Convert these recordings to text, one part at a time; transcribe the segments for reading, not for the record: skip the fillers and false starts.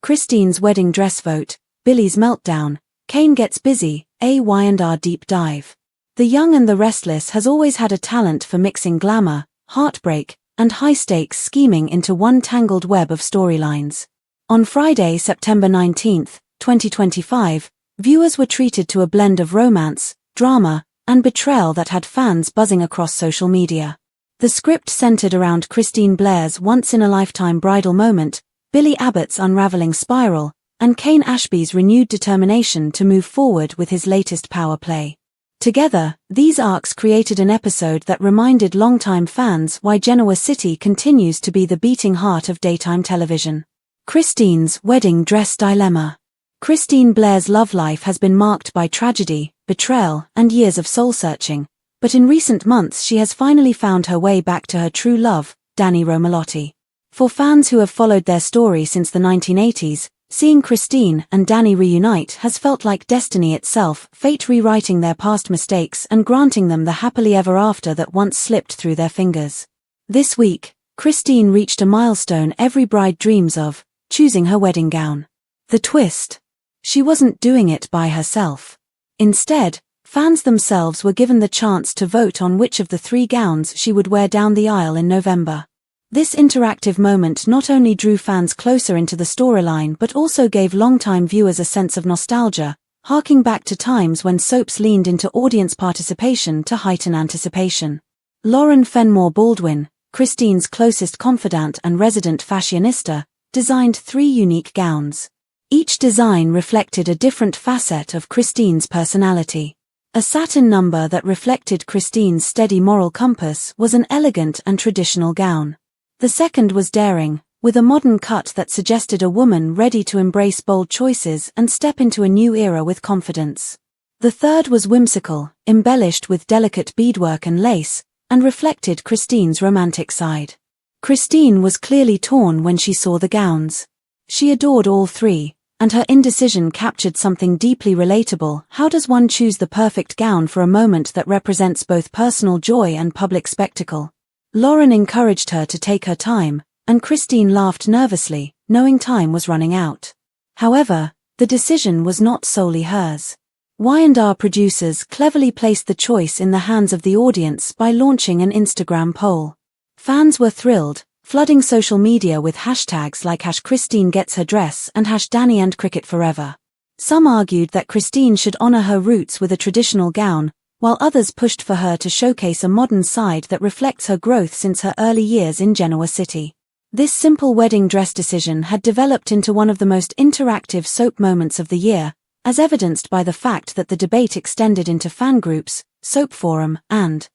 Christine's wedding dress vote, Billy's meltdown, Kane gets busy, a Y&R deep dive. The Young and the Restless has always had a talent for mixing glamour, heartbreak, and high-stakes scheming into one tangled web of storylines. On Friday, September 19, 2025, viewers were treated to a blend of romance, drama, and betrayal that had fans buzzing across social media. The script centered around Christine Blair's once-in-a-lifetime bridal moment, Billy Abbott's unraveling spiral, and Kane Ashby's renewed determination to move forward with his latest power play. Together, these arcs created an episode that reminded longtime fans why Genoa City continues to be the beating heart of daytime television. Christine's wedding dress dilemma. Christine Blair's love life has been marked by tragedy, betrayal, and years of soul-searching, but in recent months she has finally found her way back to her true love, Danny Romalotti. For fans who have followed their story since the 1980s, seeing Christine and Danny reunite has felt like destiny itself, fate rewriting their past mistakes and granting them the happily ever after that once slipped through their fingers. This week, Christine reached a milestone every bride dreams of, choosing her wedding gown. The twist? She wasn't doing it by herself. Instead, fans themselves were given the chance to vote on which of the 3 gowns she would wear down the aisle in November. This interactive moment not only drew fans closer into the storyline but also gave longtime viewers a sense of nostalgia, harking back to times when soaps leaned into audience participation to heighten anticipation. Lauren Fenmore Baldwin, Christine's closest confidant and resident fashionista, designed 3 unique gowns. Each design reflected a different facet of Christine's personality. A satin number that reflected Christine's steady moral compass was an elegant and traditional gown. The second was daring, with a modern cut that suggested a woman ready to embrace bold choices and step into a new era with confidence. The third was whimsical, embellished with delicate beadwork and lace, and reflected Christine's romantic side. Christine was clearly torn when she saw the gowns. She adored all 3, and her indecision captured something deeply relatable. How does one choose the perfect gown for a moment that represents both personal joy and public spectacle? Lauren encouraged her to take her time, and Christine laughed nervously, knowing time was running out. However, the decision was not solely hers. Y&R producers cleverly placed the choice in the hands of the audience by launching an Instagram poll. Fans were thrilled, flooding social media with hashtags like #ChristineGetsHerDress and #DannyAndCricketForever. Some argued that Christine should honor her roots with a traditional gown, while others pushed for her to showcase a modern side that reflects her growth since her early years in Genoa City. This simple wedding dress decision had developed into one of the most interactive soap moments of the year, as evidenced by the fact that the debate extended into fan groups, soap forum, and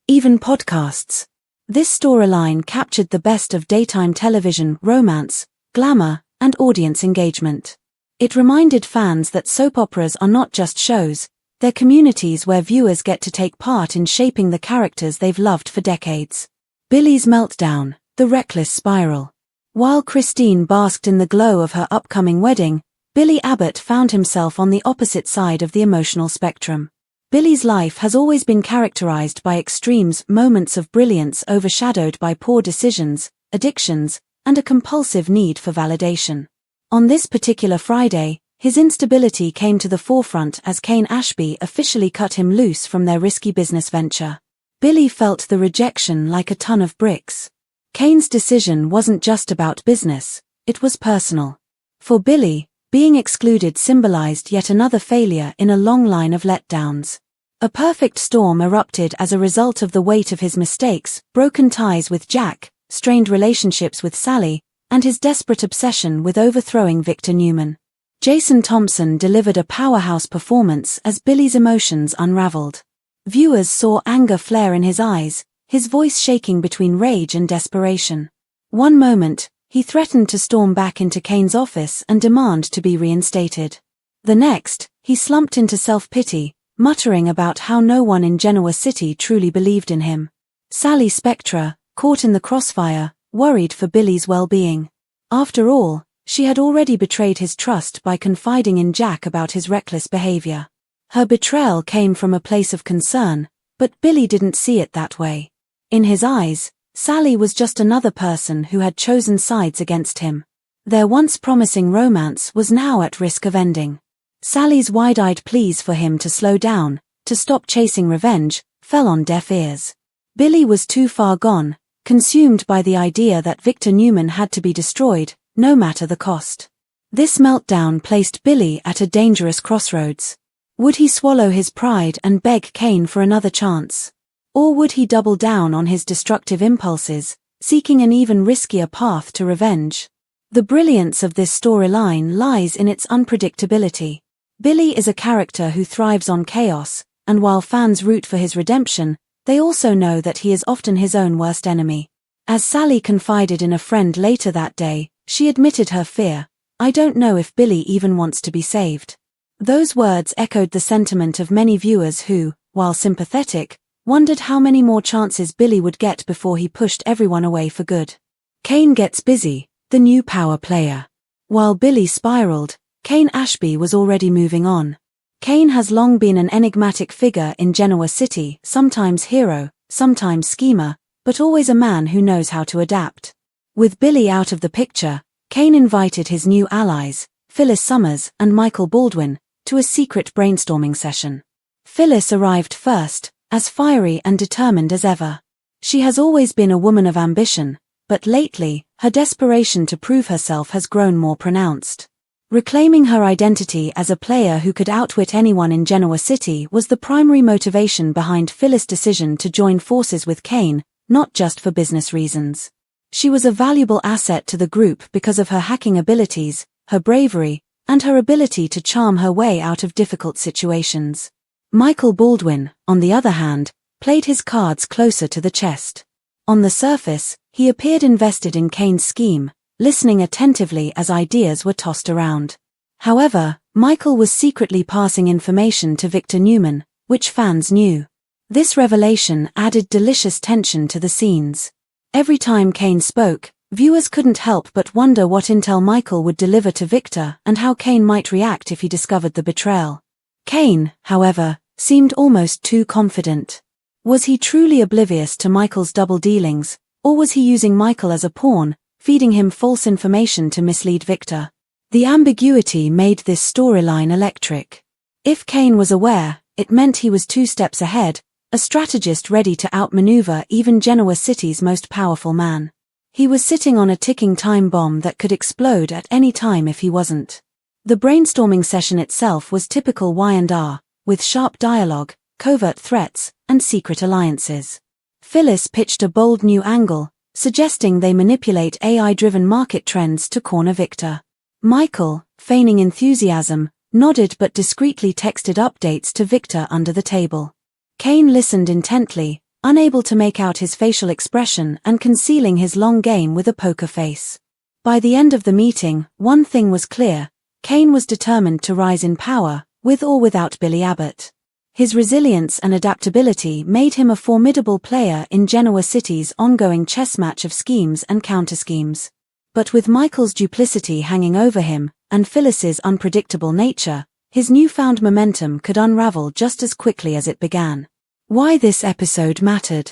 even podcasts. This storyline captured the best of daytime television, romance, glamour, and audience engagement. It reminded fans that soap operas are not just shows, they're communities where viewers get to take part in shaping the characters they've loved for decades. Billy's meltdown, the reckless spiral. While Christine basked in the glow of her upcoming wedding, Billy Abbott found himself on the opposite side of the emotional spectrum. Billy's life has always been characterized by extremes, moments of brilliance overshadowed by poor decisions, addictions, and a compulsive need for validation. On this particular Friday, his instability came to the forefront as Kane Ashby officially cut him loose from their risky business venture. Billy felt the rejection like a ton of bricks. Kane's decision wasn't just about business, it was personal. For Billy, being excluded symbolized yet another failure in a long line of letdowns. A perfect storm erupted as a result of the weight of his mistakes, broken ties with Jack, strained relationships with Sally, and his desperate obsession with overthrowing Victor Newman. Jason Thompson delivered a powerhouse performance as Billy's emotions unraveled. Viewers saw anger flare in his eyes, his voice shaking between rage and desperation. One moment, he threatened to storm back into Kane's office and demand to be reinstated. The next, he slumped into self-pity, muttering about how no one in Genoa City truly believed in him. Sally Spectra, caught in the crossfire, worried for Billy's well-being. After all, she had already betrayed his trust by confiding in Jack about his reckless behavior. Her betrayal came from a place of concern, but Billy didn't see it that way. In his eyes, Sally was just another person who had chosen sides against him. Their once promising romance was now at risk of ending. Sally's wide-eyed pleas for him to slow down, to stop chasing revenge, fell on deaf ears. Billy was too far gone, consumed by the idea that Victor Newman had to be destroyed, no matter the cost. This meltdown placed Billy at a dangerous crossroads. Would he swallow his pride and beg Kane for another chance? Or would he double down on his destructive impulses, seeking an even riskier path to revenge? The brilliance of this storyline lies in its unpredictability. Billy is a character who thrives on chaos, and while fans root for his redemption, they also know that he is often his own worst enemy. As Sally confided in a friend later that day, she admitted her fear. "I don't know if Billy even wants to be saved." Those words echoed the sentiment of many viewers who, while sympathetic, wondered how many more chances Billy would get before he pushed everyone away for good. Kane gets busy, the new power player. While Billy spiraled, Kane Ashby was already moving on. Kane has long been an enigmatic figure in Genoa City, sometimes hero, sometimes schemer, but always a man who knows how to adapt. With Billy out of the picture, Kane invited his new allies, Phyllis Summers and Michael Baldwin, to a secret brainstorming session. Phyllis arrived first, as fiery and determined as ever. She has always been a woman of ambition, but lately, her desperation to prove herself has grown more pronounced. Reclaiming her identity as a player who could outwit anyone in Genoa City was the primary motivation behind Phyllis' decision to join forces with Kane, not just for business reasons. She was a valuable asset to the group because of her hacking abilities, her bravery, and her ability to charm her way out of difficult situations. Michael Baldwin, on the other hand, played his cards closer to the chest. On the surface, he appeared invested in Kane's scheme, listening attentively as ideas were tossed around. However, Michael was secretly passing information to Victor Newman, which fans knew. This revelation added delicious tension to the scenes. Every time Kane spoke, viewers couldn't help but wonder what intel Michael would deliver to Victor and how Kane might react if he discovered the betrayal. Kane, however, seemed almost too confident. Was he truly oblivious to Michael's double dealings, or was he using Michael as a pawn, feeding him false information to mislead Victor? The ambiguity made this storyline electric. If Kane was aware, it meant he was 2 steps ahead, a strategist ready to outmaneuver even Genoa City's most powerful man. He was sitting on a ticking time bomb that could explode at any time if he wasn't. The brainstorming session itself was typical Y&R, with sharp dialogue, covert threats, and secret alliances. Phyllis pitched a bold new angle, suggesting they manipulate AI-driven market trends to corner Victor. Michael, feigning enthusiasm, nodded but discreetly texted updates to Victor under the table. Kane listened intently, unable to make out his facial expression and concealing his long game with a poker face. By the end of the meeting, one thing was clear: Kane was determined to rise in power, with or without Billy Abbott. His resilience and adaptability made him a formidable player in Genoa City's ongoing chess match of schemes and counter-schemes. But with Michael's duplicity hanging over him, and Phyllis's unpredictable nature, his newfound momentum could unravel just as quickly as it began. Why this episode mattered.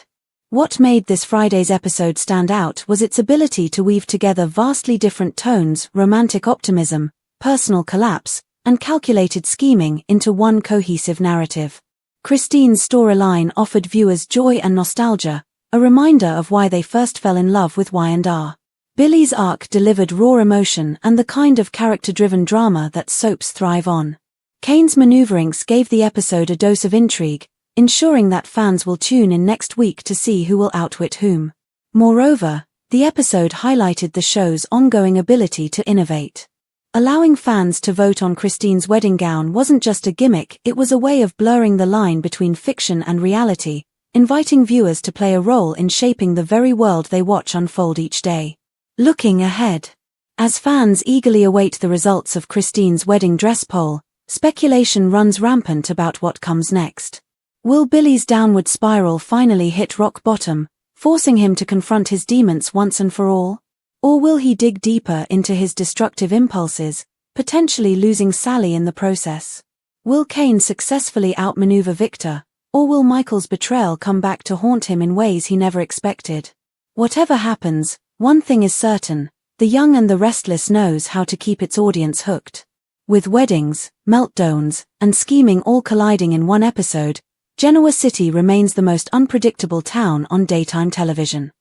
What made this Friday's episode stand out was its ability to weave together vastly different tones, romantic optimism, personal collapse, and calculated scheming into one cohesive narrative. Christine's storyline offered viewers joy and nostalgia, a reminder of why they first fell in love with Y&R. Billy's arc delivered raw emotion and the kind of character-driven drama that soaps thrive on. Kane's maneuverings gave the episode a dose of intrigue, ensuring that fans will tune in next week to see who will outwit whom. Moreover, the episode highlighted the show's ongoing ability to innovate. Allowing fans to vote on Christine's wedding gown wasn't just a gimmick, it was a way of blurring the line between fiction and reality, inviting viewers to play a role in shaping the very world they watch unfold each day. Looking ahead. As fans eagerly await the results of Christine's wedding dress poll, speculation runs rampant about what comes next. Will Billy's downward spiral finally hit rock bottom, forcing him to confront his demons once and for all? Or will he dig deeper into his destructive impulses, potentially losing Sally in the process? Will Kane successfully outmaneuver Victor, or will Michael's betrayal come back to haunt him in ways he never expected? Whatever happens, one thing is certain: The Young and the Restless knows how to keep its audience hooked. With weddings, meltdowns, and scheming all colliding in one episode, Genoa City remains the most unpredictable town on daytime television.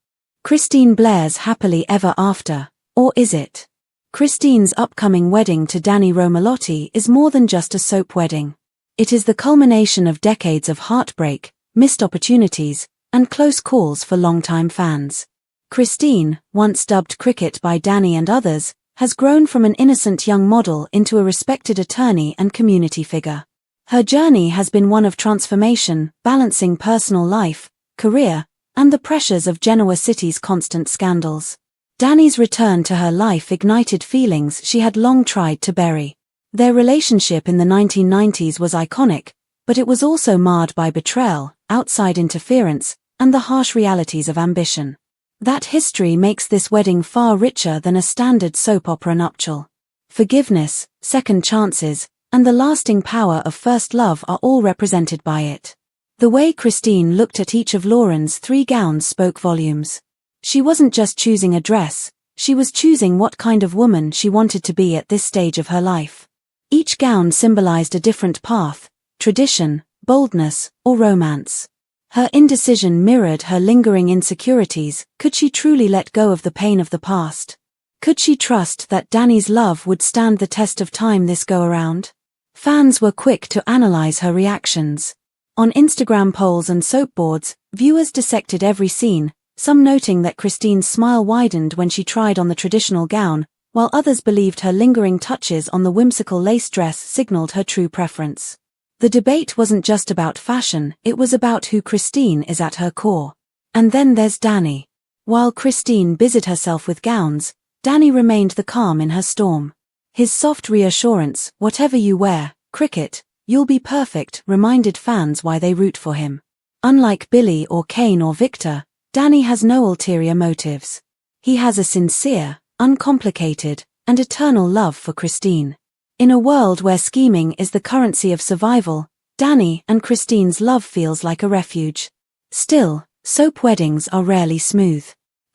Christine Blair's Happily Ever After, or is it? Christine's upcoming wedding to Danny Romalotti is more than just a soap wedding. It is the culmination of decades of heartbreak, missed opportunities, and close calls for longtime fans. Christine, once dubbed Cricket by Danny and others, has grown from an innocent young model into a respected attorney and community figure. Her journey has been one of transformation, balancing personal life, career, and the pressures of Genoa City's constant scandals. Danny's return to her life ignited feelings she had long tried to bury. Their relationship in the 1990s was iconic, but it was also marred by betrayal, outside interference, and the harsh realities of ambition. That history makes this wedding far richer than a standard soap opera nuptial. Forgiveness, second chances, and the lasting power of first love are all represented by it. The way Christine looked at each of Lauren's 3 gowns spoke volumes. She wasn't just choosing a dress, she was choosing what kind of woman she wanted to be at this stage of her life. Each gown symbolized a different path, tradition, boldness, or romance. Her indecision mirrored her lingering insecurities. Could she truly let go of the pain of the past? Could she trust that Danny's love would stand the test of time this go-around? Fans were quick to analyze her reactions. On Instagram polls and soap boards, viewers dissected every scene, some noting that Christine's smile widened when she tried on the traditional gown, while others believed her lingering touches on the whimsical lace dress signaled her true preference. The debate wasn't just about fashion, it was about who Christine is at her core. And then there's Danny. While Christine busied herself with gowns, Danny remained the calm in her storm. His soft reassurance, whatever you wear, Cricket, you'll be perfect, reminded fans why they root for him. Unlike Billy or Kane or Victor, Danny has no ulterior motives. He has a sincere, uncomplicated, and eternal love for Christine. In a world where scheming is the currency of survival, Danny and Christine's love feels like a refuge. Still, soap weddings are rarely smooth.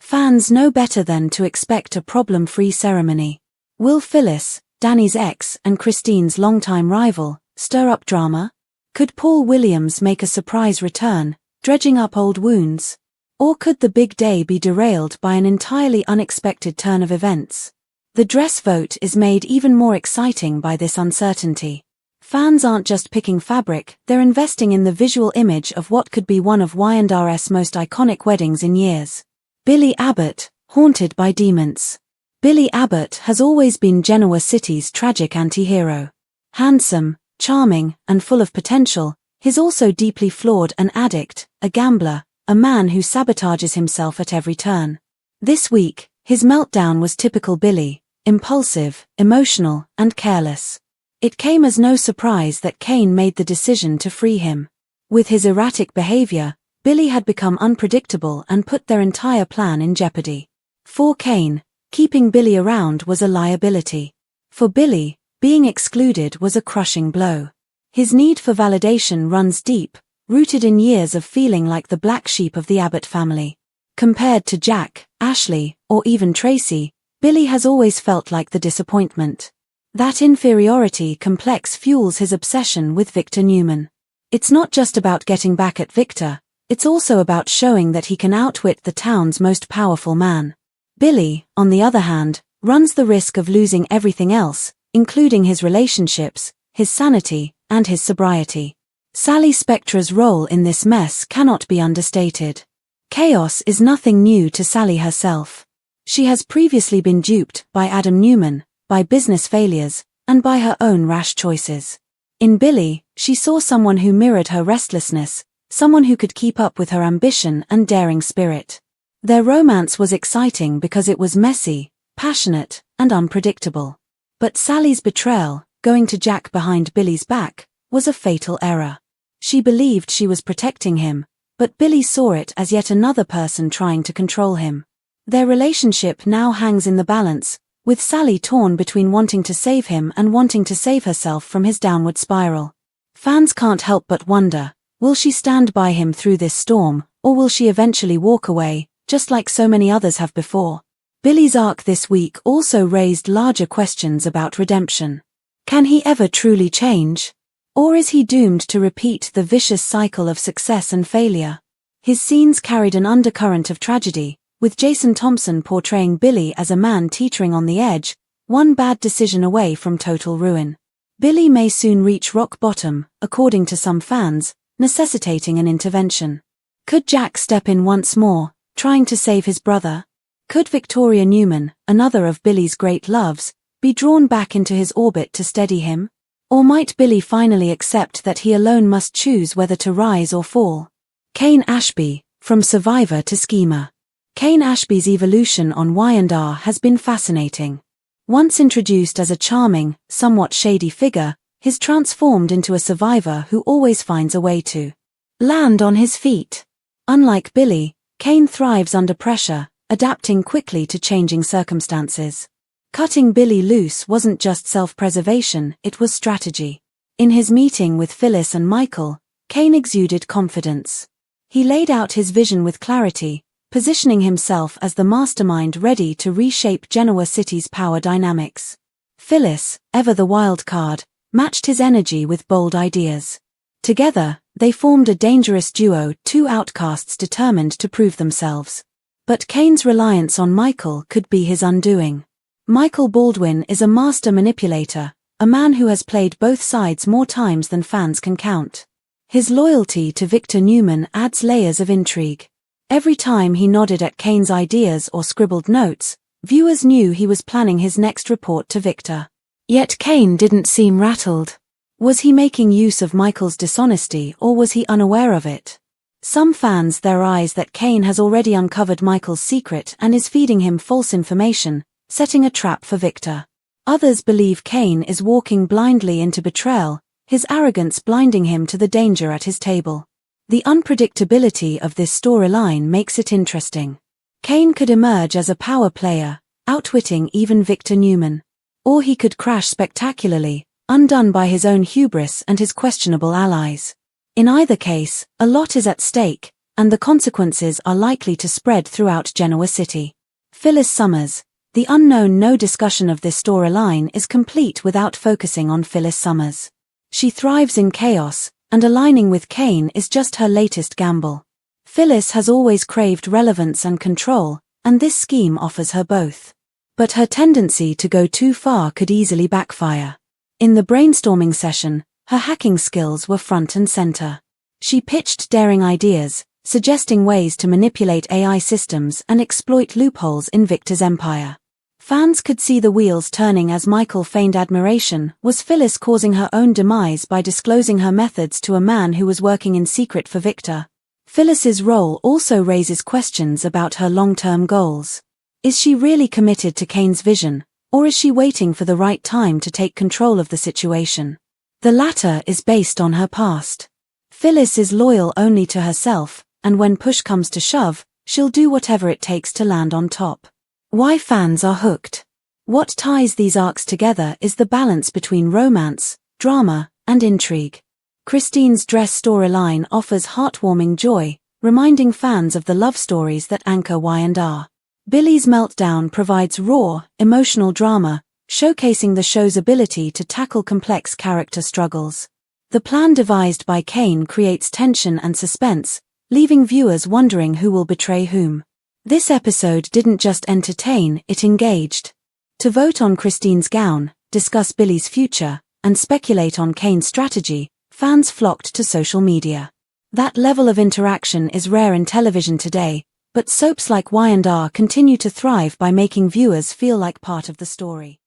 Fans know better than to expect a problem-free ceremony. Will Phyllis, Danny's ex and Christine's longtime rival, stir up drama? Could Paul Williams make a surprise return, dredging up old wounds? Or could the big day be derailed by an entirely unexpected turn of events? The dress vote is made even more exciting by this uncertainty. Fans aren't just picking fabric, they're investing in the visual image of what could be one of Y&R's most iconic weddings in years. Billy Abbott, haunted by demons. Billy Abbott has always been Genoa City's tragic anti-hero. Handsome, charming, and full of potential, he's also deeply flawed, an addict, a gambler, a man who sabotages himself at every turn. This week, his meltdown was typical Billy. Impulsive, emotional, and careless. It came as no surprise that Kane made the decision to free him. With his erratic behavior, Billy had become unpredictable and put their entire plan in jeopardy. For Kane, keeping Billy around was a liability. For Billy, being excluded was a crushing blow. His need for validation runs deep, rooted in years of feeling like the black sheep of the Abbott family. Compared to Jack, Ashley, or even Tracy, Billy has always felt like the disappointment. That inferiority complex fuels his obsession with Victor Newman. It's not just about getting back at Victor, it's also about showing that he can outwit the town's most powerful man. Billy, on the other hand, runs the risk of losing everything else, including his relationships, his sanity, and his sobriety. Sally Spectra's role in this mess cannot be understated. Chaos is nothing new to Sally herself. She has previously been duped by Adam Newman, by business failures, and by her own rash choices. In Billy, she saw someone who mirrored her restlessness, someone who could keep up with her ambition and daring spirit. Their romance was exciting because it was messy, passionate, and unpredictable. But Sally's betrayal, going to Jack behind Billy's back, was a fatal error. She believed she was protecting him, but Billy saw it as yet another person trying to control him. Their relationship now hangs in the balance, with Sally torn between wanting to save him and wanting to save herself from his downward spiral. Fans can't help but wonder, will she stand by him through this storm, or will she eventually walk away, just like so many others have before? Billy's arc this week also raised larger questions about redemption. Can he ever truly change? Or is he doomed to repeat the vicious cycle of success and failure? His scenes carried an undercurrent of tragedy, with Jason Thompson portraying Billy as a man teetering on the edge, one bad decision away from total ruin. Billy may soon reach rock bottom, according to some fans, necessitating an intervention. Could Jack step in once more, trying to save his brother? Could Victoria Newman, another of Billy's great loves, be drawn back into his orbit to steady him? Or might Billy finally accept that he alone must choose whether to rise or fall? Kane Ashby, from survivor to schemer. Kane Ashby's evolution on Y&R has been fascinating. Once introduced as a charming, somewhat shady figure, he's transformed into a survivor who always finds a way to land on his feet. Unlike Billy, Kane thrives under pressure, adapting quickly to changing circumstances. Cutting Billy loose wasn't just self-preservation, it was strategy. In his meeting with Phyllis and Michael, Kane exuded confidence. He laid out his vision with clarity, positioning himself as the mastermind ready to reshape Genoa City's power dynamics. Phyllis, ever the wild card, matched his energy with bold ideas. Together, they formed a dangerous duo, two outcasts determined to prove themselves. But Kane's reliance on Michael could be his undoing. Michael Baldwin is a master manipulator, a man who has played both sides more times than fans can count. His loyalty to Victor Newman adds layers of intrigue. Every time he nodded at Kane's ideas or scribbled notes, viewers knew he was planning his next report to Victor. Yet Kane didn't seem rattled. Was he making use of Michael's dishonesty or was he unaware of it? Some fans theorize that Kane has already uncovered Michael's secret and is feeding him false information, setting a trap for Victor. Others believe Kane is walking blindly into betrayal, his arrogance blinding him to the danger at his table. The unpredictability of this storyline makes it interesting. Kane could emerge as a power player, outwitting even Victor Newman. Or he could crash spectacularly, undone by his own hubris and his questionable allies. In either case, a lot is at stake, and the consequences are likely to spread throughout Genoa City. Phyllis Summers. The unknown. No discussion of this storyline is complete without focusing on Phyllis Summers. She thrives in chaos, and aligning with Kane is just her latest gamble. Phyllis has always craved relevance and control, and this scheme offers her both. But her tendency to go too far could easily backfire. In the brainstorming session, her hacking skills were front and center. She pitched daring ideas, suggesting ways to manipulate AI systems and exploit loopholes in Victor's empire. Fans could see the wheels turning as Michael feigned admiration. Was Phyllis causing her own demise by disclosing her methods to a man who was working in secret for Victor? Phyllis's role also raises questions about her long-term goals. Is she really committed to Kane's vision, or is she waiting for the right time to take control of the situation? The latter is based on her past. Phyllis is loyal only to herself, and when push comes to shove, she'll do whatever it takes to land on top. Why fans are hooked. What ties these arcs together is the balance between romance, drama, and intrigue. Christine's dress storyline offers heartwarming joy, reminding fans of the love stories that anchor Y&R. Billy's Meltdown provides raw, emotional drama, showcasing the show's ability to tackle complex character struggles. The plan devised by Kane creates tension and suspense, leaving viewers wondering who will betray whom. This episode didn't just entertain, it engaged. To vote on Christine's gown, discuss Billy's future, and speculate on Kane's strategy, fans flocked to social media. That level of interaction is rare in television today, but soaps like Y&R continue to thrive by making viewers feel like part of the story.